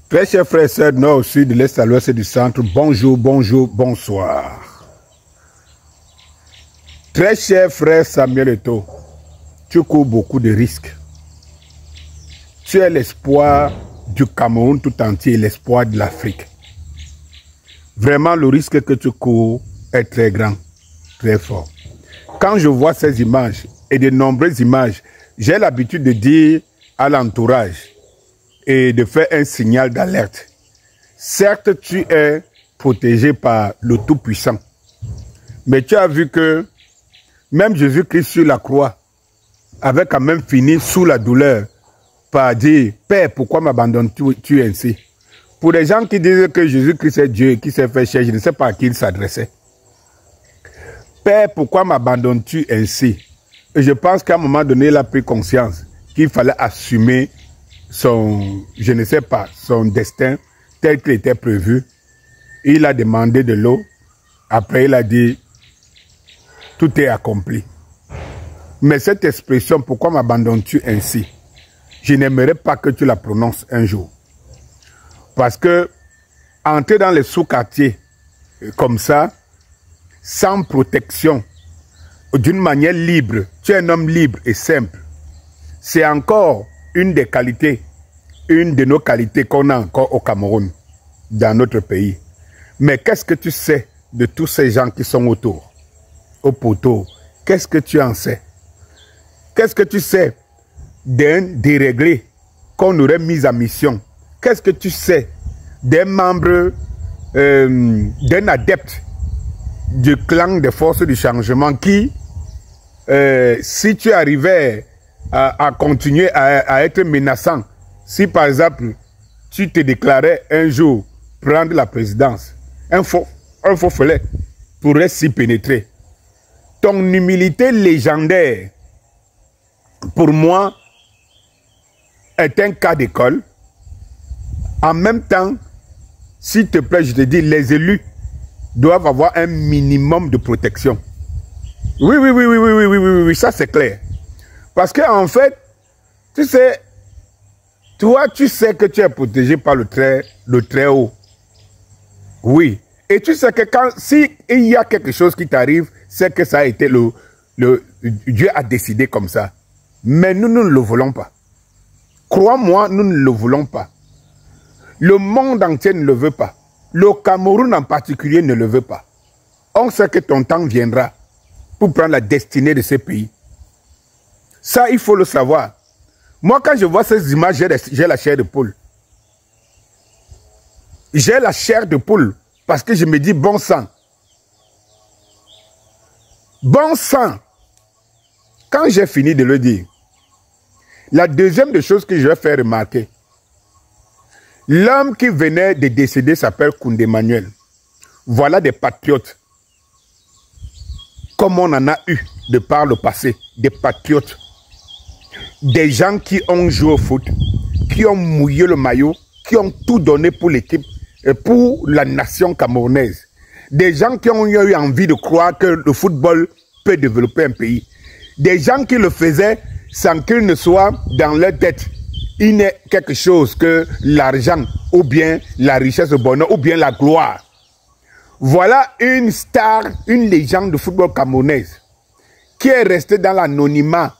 Très chers frères et sœurs, nord au sud, de l'est à l'ouest et du centre, bonjour, bonjour, bonsoir. Très cher frère Samuel Eto'o, tu cours beaucoup de risques. Tu es l'espoir du Cameroun tout entier, l'espoir de l'Afrique. Vraiment, le risque que tu cours est très grand, très fort. Quand je vois ces images et de nombreuses images, j'ai l'habitude de dire à l'entourage et de faire un signal d'alerte. Certes, tu es protégé par le Tout-Puissant, mais tu as vu que même Jésus-Christ sur la croix avait quand même fini sous la douleur par dire « Père, pourquoi m'abandonnes-tu ainsi ?» Pour les gens qui disent que Jésus-Christ est Dieu et qui s'est fait chair, je ne sais pas à qui il s'adressait. « Père, pourquoi m'abandonnes-tu ainsi ?» Et je pense qu'à un moment donné, il a pris conscience qu'il fallait assumer son, je ne sais pas, son destin tel qu'il était prévu. Il a demandé de l'eau. Après, il a dit, tout est accompli. Mais cette expression, pourquoi m'abandonnes-tu ainsi? Je n'aimerais pas que tu la prononces un jour. Parce que entrer dans les sous-quartiers comme ça, sans protection, d'une manière libre, tu es un homme libre et simple, c'est encore une des qualités, une de nos qualités qu'on a encore au Cameroun, dans notre pays. Mais qu'est-ce que tu sais de tous ces gens qui sont autour, au poteau? Qu'est-ce que tu en sais? Qu'est-ce que tu sais d'un déréglé qu'on aurait mis en mission? Qu'est-ce que tu sais d'un membre, d'un adepte du clan des forces du changement qui, si tu arrivais à continuer à être menaçant, si par exemple tu te déclarais un jour prendre la présidence, un faux follet pourrait s'y pénétrer. Ton humilité légendaire, pour moi, est un cas d'école. En même temps, s'il te plaît, je te dis, les élus doivent avoir un minimum de protection. Oui, ça c'est clair. Parce qu'en fait, tu sais, toi, tu sais que tu es protégé par le très haut. Oui. Et tu sais que si il y a quelque chose qui t'arrive, c'est que ça a été Dieu a décidé comme ça. Mais nous ne le voulons pas. Crois-moi, nous ne le voulons pas. Le monde entier ne le veut pas. Le Cameroun en particulier ne le veut pas. On sait que ton temps viendra pour prendre la destinée de ce pays. Ça, il faut le savoir. Moi, quand je vois ces images, j'ai la chair de poule. J'ai la chair de poule parce que je me dis bon sang. Bon sang. Quand j'ai fini de le dire, la deuxième des choses que je vais faire remarquer, l'homme qui venait de décéder s'appelle Koundé Emmanuel. Voilà des patriotes. Comme on en a eu de par le passé, des patriotes. Des gens qui ont joué au foot, qui ont mouillé le maillot, qui ont tout donné pour l'équipe et pour la nation camerounaise. Des gens qui ont eu envie de croire que le football peut développer un pays. Des gens qui le faisaient sans qu'il ne soit dans leur tête. Il n'est quelque chose que l'argent ou bien la richesse, le bonheur ou bien la gloire. Voilà une star, une légende de football camerounaise qui est restée dans l'anonymat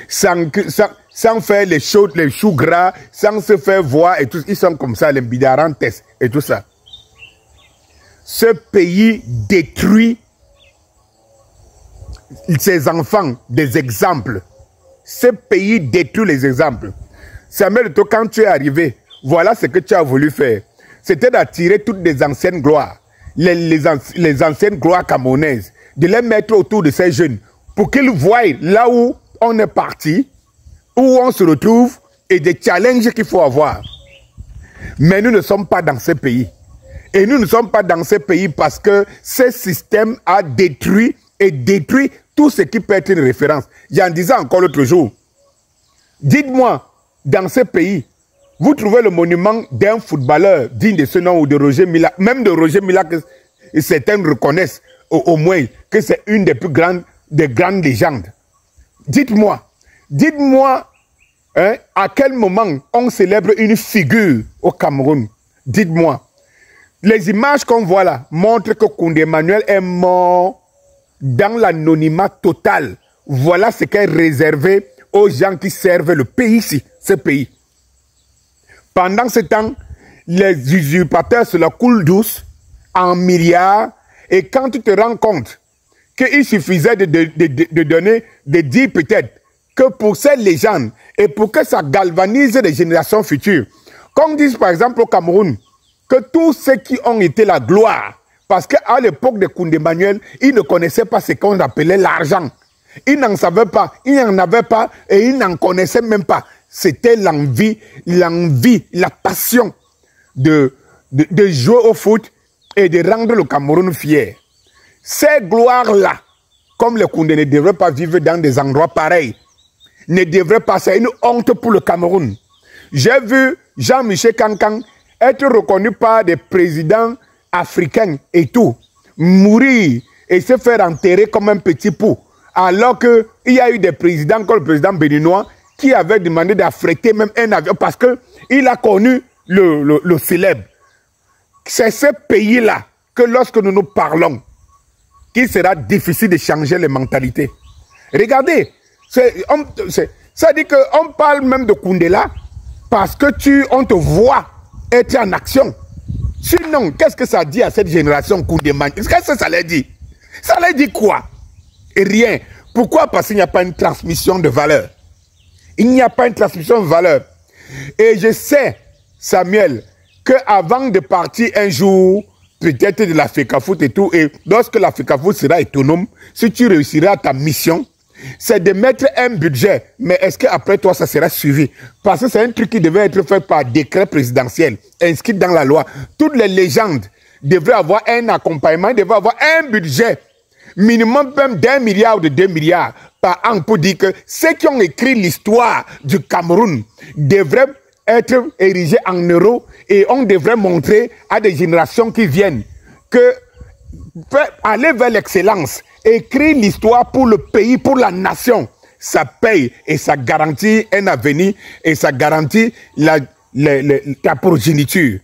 sans faire les choux gras, sans se faire voir et tout. Ils sont comme ça, les bidarantes et tout ça. Ce pays détruit ses enfants des exemples. Ce pays détruit les exemples. Samuel Eto'o, quand tu es arrivé, voilà ce que tu as voulu faire. C'était d'attirer toutes les anciennes gloires les anciennes gloires camerounaises, de les mettre autour de ces jeunes pour qu'ils voient là où on est parti, où on se retrouve et des challenges qu'il faut avoir. Mais nous ne sommes pas dans ce pays. Et nous ne sommes pas dans ce pays parce que ce système a détruit et détruit tout ce qui peut être une référence. J'en disais encore l'autre jour. Dites-moi, dans ce pays, vous trouvez le monument d'un footballeur digne de ce nom ou de Roger Mila, même de Roger Mila que certains reconnaissent au moins que c'est une des plus grandes légendes. Dites-moi, hein, à quel moment on célèbre une figure au Cameroun? Dites-moi. Les images qu'on voit là montrent que Koundé Emmanuel est mort dans l'anonymat total. Voilà ce qui est réservé aux gens qui servent le pays ici, ce pays. Pendant ce temps, les usurpateurs se la coulent douce en milliards et quand tu te rends compte qu'il suffisait de donner, de dire peut-être que pour ces légendes et pour que ça galvanise les générations futures, qu'on dise par exemple au Cameroun, que tous ceux qui ont été la gloire, parce qu'à l'époque de Koundé Emmanuel, ils ne connaissaient pas ce qu'on appelait l'argent. Ils n'en savaient pas, ils n'en avaient pas et ils n'en connaissaient même pas. C'était l'envie, la passion de jouer au foot et de rendre le Cameroun fier. Ces gloires-là, comme les Koundé ne devraient pas vivre dans des endroits pareils, ne devraient pas, c'est une honte pour le Cameroun. J'ai vu Jean-Michel Kankan être reconnu par des présidents africains et tout, mourir et se faire enterrer comme un petit pou, alors qu'il y a eu des présidents comme le président béninois qui avait demandé d'affréter même un avion parce qu'il a connu le célèbre. C'est ce pays-là que lorsque nous parlons, qu'il sera difficile de changer les mentalités. Regardez, ça dit qu'on parle même de Koundé là parce que on te voit être en action. Sinon, qu'est-ce que ça dit à cette génération Koundé Emmanuel? Qu'est-ce que ça leur dit? Ça leur dit quoi? Et rien. Pourquoi? Parce qu'il n'y a pas une transmission de valeur. Il n'y a pas une transmission de valeur. Et je sais, Samuel, qu'avant de partir un jour, peut-être de la FECAFOOT et tout, et lorsque la FECAFOOT sera autonome, si tu réussiras ta mission, c'est de mettre un budget. Mais est-ce qu'après toi, ça sera suivi? Parce que c'est un truc qui devait être fait par décret présidentiel, inscrit dans la loi. Toutes les légendes devraient avoir un accompagnement, devraient avoir un budget, minimum même d'1 milliard ou de 2 milliards par an pour dire que ceux qui ont écrit l'histoire du Cameroun devraient être érigés en euros et on devrait montrer à des générations qui viennent que aller vers l'excellence, écrire l'histoire pour le pays, pour la nation, ça paye et ça garantit un avenir et ça garantit ta progéniture.